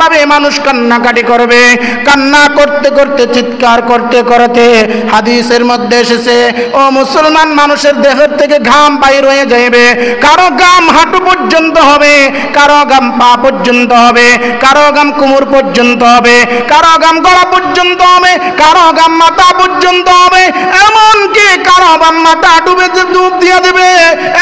ভাবে মানুষ কান্নাকাটি করবে, কান্না করতে করতে চিৎকার করতে করতে হাদিসের মধ্যে এসেছে ও মুসলমান মানুষের দেহের থেকে ঘাম বাইর হয়ে যাবে, কারো ঘাম হাঁটু পর্যন্ত হবে, কারো ঘাম পা পর্যন্ত হবে, কারো ঘাম কোমর পর্যন্ত হবে, কারো ঘাম গলা পর্যন্ত হবে, কারো ঘাম মাথা পর্যন্ত হবে, এমনকি কারো ঘাম মাথা ডুবে ডুব দিয়ে দেবে।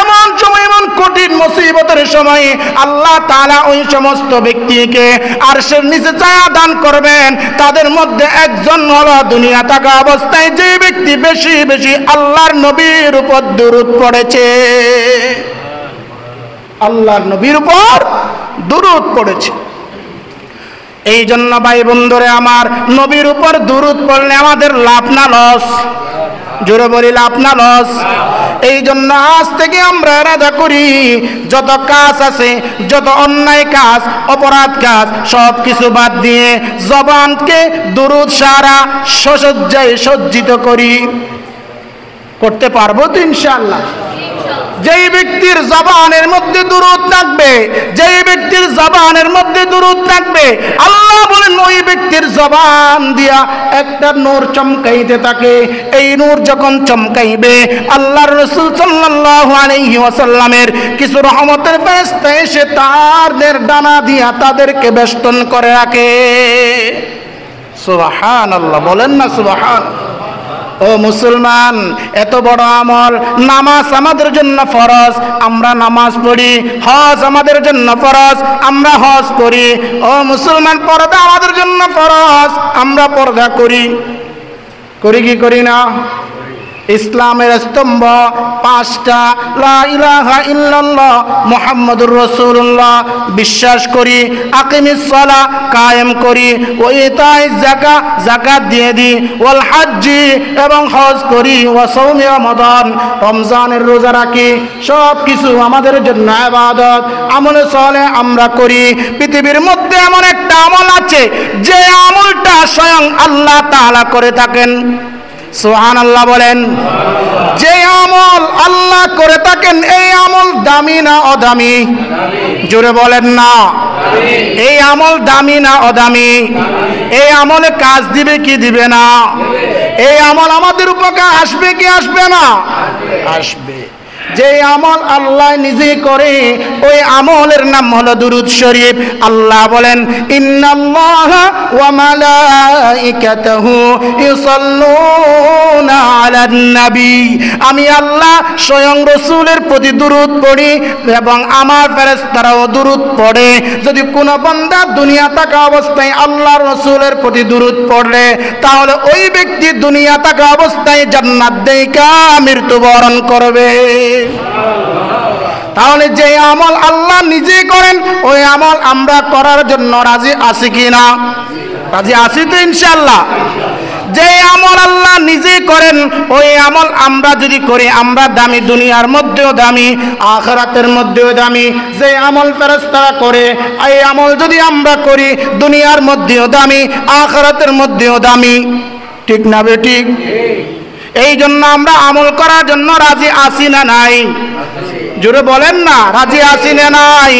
এমন সময়, এমন কঠিন মুসিবতের সময় আল্লাহ তাআলা ওই সমস্ত ব্যক্তিকে আরশের নিচে ছায়া দান করবেন। তাদের মধ্যে একজন হলো দুনিয়া থাকা অবস্থায় যে ব্যক্তি বেশি বেশি আল্লাহর নবীর উপর দুরূদ পড়েছে, আল্লাহর নবীর উপর দুরূদ পড়েছে। এই জন্য ভাই বন্ধুরে আমার, নবীর উপর দুরূদ পড়লে আমাদের লাভ না লস? জোরে বলি লাভ না লস? এই জন্য আজ থেকে আমরা এরাদা করি, যত কাজ আছে, যত অন্যায় কাজ, অপরাধ কাজ, সব কিছু বাদ দিয়ে জবানকে দুরূদ সারা সজ্জায় সজ্জিত করি। করতে পারবো তো ইনশাআল্লাহ? যেই ব্যক্তির জবানের মধ্যে দুরূদ থাকবে, যেই ব্যক্তির জবানের মধ্যে দুরূদ থাকবে, আল্লাহ বলেন ওই ব্যক্তির জবান দিয়া একটা নূর চমকাইতে থাকে। এই নূর যখন চমকাইবে, আল্লাহর রাসূল সাল্লাল্লাহু আলাইহি ওয়াসাল্লামের কিছু রহমতের ফেরেশতা এসে তাদের ডানা দিয়া তাদেরকে বেষ্টন করে রাখে। সুবহানাল্লাহ, বলেন না সুবহান। ও মুসলমান, এত বড় আমল, নামাজ আমাদের জন্য ফরজ, আমরা নামাজ পড়ি। হজ আমাদের জন্য ফরজ, আমরা হজ করি। ও মুসলমান, পর্দা আমাদের জন্য ফরজ, আমরা পর্দা করি। করি কি করি না? ইসলামের স্তম্ভ পাঁচটা, লা ইলাহা ইল্লাল্লাহ মুহাম্মাদুর রাসূলুল্লাহ বিশ্বাস করি, আকিমিস সালাহ কায়েম করি, ওয়া ইতাইজ যাকাত যাকাত দিয়ে দিই, ওয়াল হজ্জি এবং হজ করি, ওয়া সাওমি রমাদান রমজানের রোজা রাখি। সব কিছু আমাদের জন্য ইবাদত, আমলে সালেহ আমরা করি। পৃথিবীর মধ্যে এমন একটা আমল আছে যে আমলটা স্বয়ং আল্লাহ তাআলা করে থাকেন। সুবহানাল্লাহ বলেন। যে আমল আল্লাহ করে থাকেন, এই আমল দামি না অদামি? জোরে বলেন না। এই আমল দামি না অদামি? এই আমলে কাজ দিবে কি দিবে না? এই আমল আমাদের উপকার আসবে কি আসবে না? আসবে। যে আমল আল্লাহ নিজে করে, ওই আমলের নাম হলো দুরূদ শরীফ। আল্লাহ বলেন, ইন্নাল্লাহা ওয়া মালাইকাতাহু ইউসাল্লুনা আলান নবী। আমি আল্লাহ স্বয়ং রাসূলের প্রতি দুরূদ পড়ি এবং আমার ফেরেশতারাও দুরূদ পড়ে। যদি কোনো বান্দা দুনিয়া থাকা অবস্থায় আল্লাহর রাসূলের প্রতি দুরূদ পড়ে, তাহলে ওই ব্যক্তি দুনিয়া থাকা অবস্থায় জান্নাত দেইকা মৃত্যুবরণ করবে। তাহলে যে আমল আল্লাহ নিজে করেন, ওই আমল আমরা করার জন্য রাজি আছি কি না? রাজি আছি তো ইনশাআল্লাহ? যে আমল আল্লাহ নিজে করেন, ওই আমল আমরা যদি করি, আমরা দামি, দুনিয়ার মধ্যেও দামি, আখিরাতের মধ্যেও দামি। যে আমল ফেরেশতারা করে, এই আমল যদি আমরা করি, দুনিয়ার মধ্যেও দামি, আখিরাতের মধ্যেও দামি। ঠিক না বেঠিক? এই জন্য আমরা আমল করার জন্য রাজি আছি না নাই? জোরে বলেন না, রাজি আছি না নাই?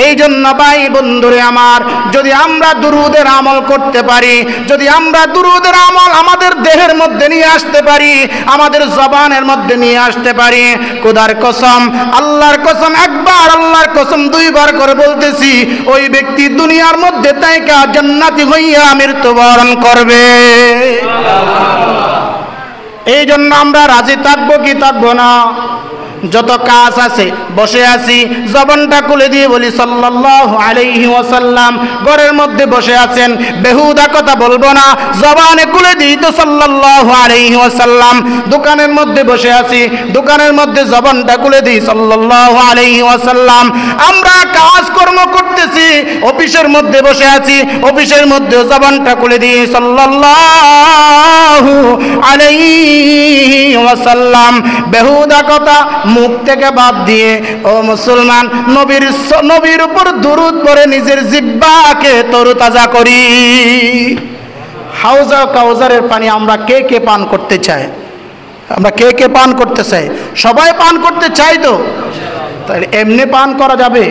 এই জন্য ভাই বন্ধুরে আমার, যদি আমরা দুরূদের আমল করতে পারি, যদি আমরা দুরূদের আমল আমাদের দেহের মধ্যে নিয়ে আসতে পারি, আমাদের জবানের মধ্যে নিয়ে আসতে পারি, খোদার কসম, আল্লাহর কসম, একবার আল্লাহর কসম দুইবার করে বলতেছি, ওই ব্যক্তি দুনিয়ার মধ্যে তাইকা জান্নাতি হইয়া মৃত্যুবরণ করবে। এই জন্য আমরা রাজি থাকবো কি থাকবো না? যত কাজ আছে, বসে আছি, জবানটা খুলে দিয়ে বলি সাল্লাল্লাহু আলাইহি ওয়াসাল্লাম। ঘরের মধ্যে বসে আছেন, বেহুদা কথা বলবো না, জবানে খুলে দিই তো সাল্লাল্লাহু আলাইহি ওয়াসাল্লাম। দোকানের মধ্যে বসে আছি, দোকানের মধ্যে জবানটা খুলে দিই সাল্লাল্লাহু আলাইহি ওয়াসাল্লাম। আমরা কাজকর্ম করতেছি, অফিসের মধ্যে বসে আছি, অফিসের মধ্যে জবানটা খুলে দিই সাল্লাল্লাহু আলাইহি ওয়াসাল্লাম। বেহুদা কথা মুখ থেকে বাদ দিয়ে, ও মুসলমান, নবীর উপর দুরূদ পড়ে নিজের জিহ্বাকে তরতাজা করি। হাউজা কাউজারের পানি আমরা কে কে পান করতে চাই? আমরা কে কে পান করতে চাই? সবাই পান করতে চাই তো? তাহলে এমনি পান করা যাবে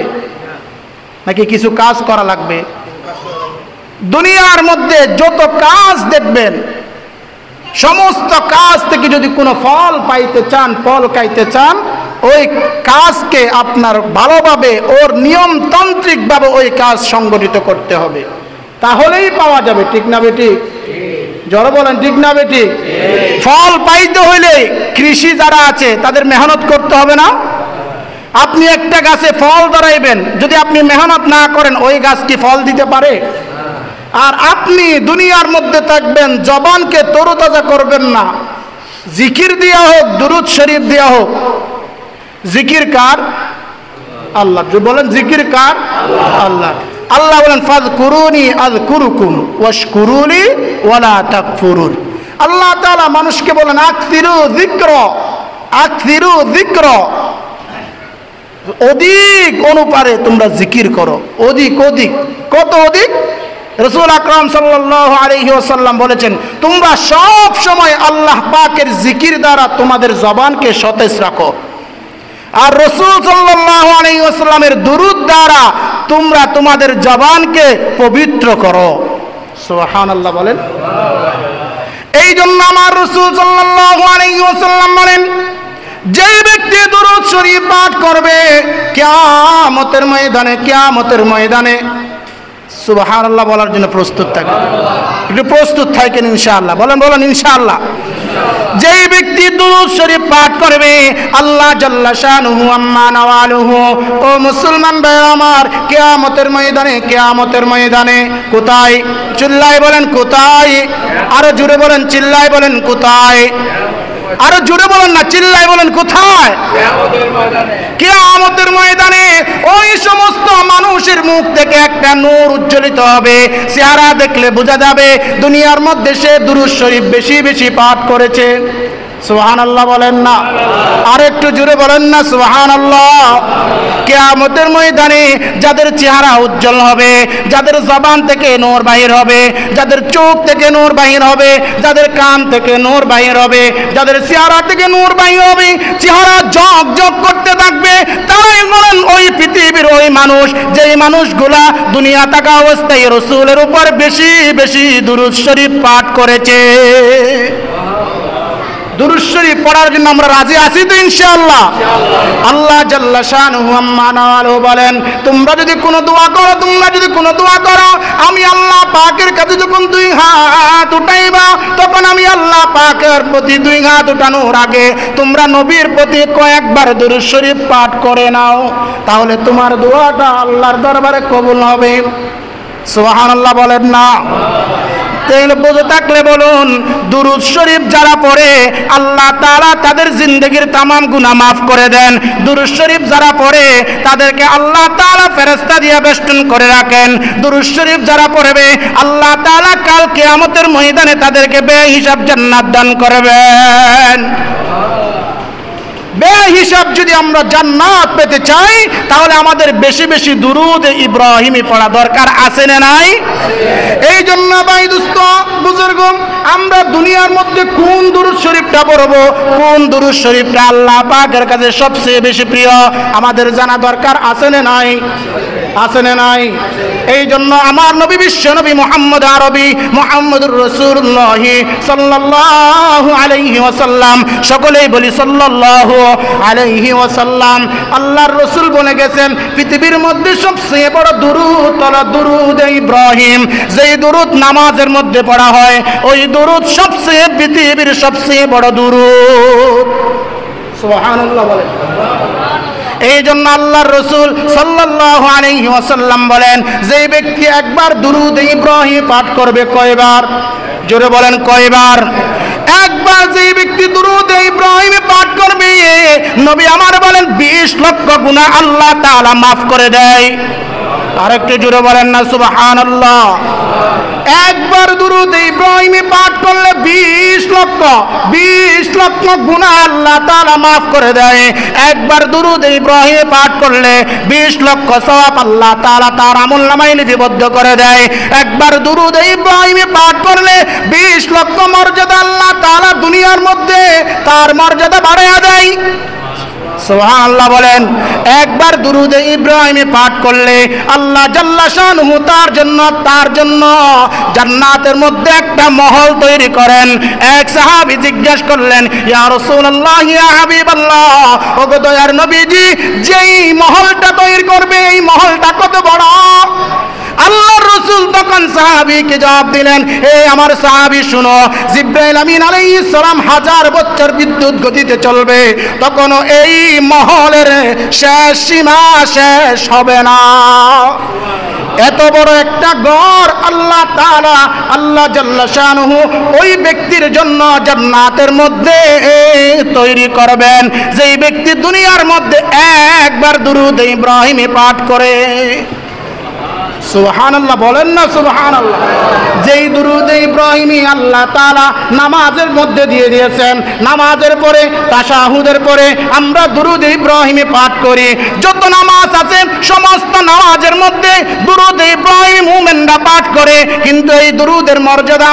নাকি কিছু কাজ করা লাগবে? দুনিয়ার মধ্যে যত কাজ দেখবেন, সমস্ত কাজ থেকে যদি কোনো ফল পাইতে চান, ফল খাইতে চান, ওই কাজকে আপনার ভালোভাবে ওর নিয়মতান্ত্রিকভাবে ওই কাজ সংগঠিত করতে হবে, তাহলেই পাওয়া যাবে। ঠিক না বেঠিক? জোরে বলেন ঠিক না বেঠিক? ফল পাইতে হইলে কৃষি যারা আছে তাদের মেহনত করতে হবে না? আপনি একটা গাছে ফল ধরাইবেন, যদি আপনি মেহনত না করেন ওই গাছ কি ফল দিতে পারে? আর আপনি দুনিয়ার মধ্যে থাকবেন, জবানকে তরুতাজা করবেন না, জিকির দেওয়া হোক, দুরুদ শরীফ দেওয়া হোক। জিকির কার? আল্লাহ। বলেন জিকির কার? আল্লাহ। আল্লাহ বলেন ফাযকুরুনি আযকুরুকুম ওয়াশকুরুলি ওয়ালা তাকফুরুন। আল্লাহ তাআলা মানুষকে বলেন আকসিরু যিকর, আকসিরু যিকর, অধিক অনুপারে তোমরা জিকির করো, অধিক অধিক। কত অধিক? রাসূল আকরাম সাল্লাল্লাহু আলাইহি ওয়াসাল্লাম বলেছেন তোমরা সব সময় আল্লাহ পাকের জিকির দ্বারা তোমাদের জবানকে সতেজ রাখো, আর রাসূল সাল্লাল্লাহু আলাইহি ওয়াসাল্লামের দুরূদ দ্বারা তোমরা তোমাদের জবানকে পবিত্র করো। সুবহানাল্লাহ বলেন। এই জন্য আমার রাসূল সাল্লাল্লাহু আলাইহি ওয়াসাল্লাম বলেন যে ব্যক্তি দুরূদ শরীফ পাঠ করবে কিয়ামতের ময়দানে, কিয়ামতের ময়দানে সুবহানাল্লাহ বলার জন্য প্রস্তুত থাকবেন। একটু প্রস্তুত থাকেন ইনশাআল্লাহ। বলেন বলেন ইনশাআল্লাহ। যেই ব্যক্তি দুরূদ শরীফ পাঠ করবে আল্লাহ জাল্লা শানুহু আম্মা নাওয়ালুহু, ও মুসলমান ভাই আমার, কিয়ামতের ময়দানে, কিয়ামতের ময়দানে কোথায়? চিল্লায় বলেন কোথায়? আরো জোরে বলেন, চিল্লায় বলেন কোথায়? আরো জোরে বলেন না, চিল্লায় বলেন কোথায়? কিয়ামতের ময়দানে ওই সমস্ত মানুষের মুখ থেকে একটা নূর উজ্জ্বলিত হবে, চেহারা দেখলে বোঝা যাবে দুনিয়ার মধ্যে সে দুরূদ শরীফ বেশি বেশি পাঠ করেছে। সুবহানাল্লাহ বলেন না? আর একটু জোরে বলেন না সুবহানাল্লাহ। কিয়ামতের ময়দানে যাদের চেহারা উজ্জ্বল হবে, যাদের জবান থেকে নূর বাহির হবে, যাদের চোখ থেকে নূর বাহির হবে, যাদের কান থেকে নূর বাহির হবে, যাদের চেহারা থেকে নূর বাহির হবে, চেহারা ঝকঝক করতে থাকবে, তারাই বলেন ওই পৃথিবীর ওই মানুষ যেই মানুষগুলা দুনিয়া থাকা অবস্থায় রাসূলের উপর বেশি বেশি দুরূদ শরীফ পাঠ করেছে। দুরূদ শরীফ পড়ার জন্য আমরা রাজি আছি তো ইনশাআল্লাহ? আল্লাহ জাল্লা শানুহু আম্মা নাওয়ালুহু বলেন তোমরা যদি কোনো দোয়া করো, তোমরা যদি কোনো দোয়া করো, আমি আল্লাহ পাকের কাছে যখন দুই হাত উঠাইবা তখন আমি আল্লাহ পাকের প্রতি দুই হাত উঠানোর আগে তোমরা নবীর প্রতি কয়েকবার দুরূদ শরীফ পাঠ করে নাও, তাহলে তোমার দোয়াটা আল্লাহর দরবারে কবুল হবে। সুবহানাল্লাহ বলেন না? তাহলে বুঝে থাকলে বলুন, দুরূদ শরীফ যারা পড়ে আল্লাহ তাআলা তাদের জিন্দেগির তামাম গুনাহ মাফ করে দেন। দুরূদ শরীফ যারা পড়ে তাদেরকে আল্লাহ তাআলা ফেরেশতা দিয়ে বেষ্টন করে রাখেন। দুরূদ শরীফ যারা পড়বে আল্লাহ তাআলা কাল কিয়ামতের ময়দানে তাদেরকে বেহিসাব জান্নাত দান করবেন। বেহিসাব যদি আমরা জান্নাত পেতে চাই তাহলে আমাদের বেশি বেশি দুরূদ ইব্রাহিমী পড়া দরকার, আছে না নাই? এই জন্য ভাই দোস্ত বুজুর্গ, আমরা দুনিয়ার মধ্যে কোন দুরূদ শরীফটা পড়বো, কোন দুরূদ শরীফটা আল্লাহ পাকের কাছে সবচেয়ে বেশি প্রিয় আমাদের জানা দরকার, আছে না নাই? আছে না নাই? এই জন্য আমার নবী বিশ্ব নবী মুহাম্মদ আরবি মুহাম্মদুর রাসূলুল্লাহ সাল্লাল্লাহু আলাইহি ওয়াসাল্লাম, সকলেই বলি সাল্লাল্লাহু আলাইহি ওয়াসাল্লাম, আল্লাহর রাসূল বলে গেছেন পৃথিবীর মধ্যে সবচেয়ে বড় দুরূদ হলো দুরূদ ইব্রাহিম। যেই দুরূদ নামাজের মধ্যে পড়া হয় ওই দুরূদ সবচেয়ে পৃথিবীর সবচেয়ে বড় দুরূদ। সুবহানাল্লাহ বলেন। এই জন্য আল্লাহর রাসূল সাল্লাল্লাহু আলাইহি ওয়াসাল্লাম বলেন যেই ব্যক্তি একবার দুরূদ ইব্রাহিম পাঠ করবে, কয়বার? জোরে বলেন কয়বার? একবার যেই ব্যক্তি দুরূদ ইব্রাহিম পাঠ করবে নবী আমার বলেন 20 লক্ষ গুনাহ আল্লাহ তাআলা মাফ করে দেয়। আরেকটু জোরে বলেন না সুবহানাল্লাহ। একবার দুরূদ ইব্রাহিম পাঠ করলে 20 লক্ষ গুনাহ আল্লাহ তাআলা মাফ করে দেয়। একবার দুরূদ ইব্রাহিম পাঠ করলে 20 লক্ষ সওয়াব আল্লাহ তাআলা তার আমলনামায় লিপিবদ্ধ করে দেয়। একবার দুরূদ ইব্রাহিম পাঠ করলে 20 লক্ষ মর্যাদা আল্লাহ তাআলা দুনিয়ার মধ্যে তার মর্যাদা বাড়ায়া দেয়। সুবহানাল্লাহ বলেন। একবার দুরুদে ইব্রাহিমে পাঠ করলে আল্লাহ জাল্লা শানুহু তার জন্য জান্নাতের মধ্যে একটা মহল তৈরি করেন। এক সাহাবী জিজ্ঞাসা করলেন, ইয়া রাসূলুল্লাহ, ইয়া হাবিবাল্লাহ, ওগো দয়ার নবীজি, যেই মহলটা তৈরি করবে এই মহলটা কত বড়? আল্লাহর রাসূল তখন সাহাবীকে জবাব দিলেন, হে আমার সাহাবী শুনো, জিবরাইল আমিন আলাইহিস সালাম 1000 বছর বিদ্যুৎ গতিতে চলবে, তখনও এই মহলের শেষ সীমা শেষ হবে না। এত বড় একটা ঘর আল্লাহ তাআলা, আল্লাহ জাল্লা শানুহু ওই ব্যক্তির জন্য জান্নাতের মধ্যে তৈরি করবেন যেই ব্যক্তি দুনিয়ার মধ্যে একবার দুরূদ ইব্রাহিমে পাঠ করে। সুবহানাল্লাহ বলেন না সুবহানাল্লাহ। যেই দুরূদ ইব্রাহিমী আল্লাহ তাআলা নামাজের মধ্যে দিয়ে দিয়েছেন, নামাজের পরে তাশাহুদের পরে আমরা দুরূদ ইব্রাহিমী পাঠ করি। যত নামাজ আছে সমস্ত নামাজের মধ্যে দুরূদ ইব্রাহিম মুমিনরা পাঠ করে, কিন্তু এই দুরূদের মর্যাদা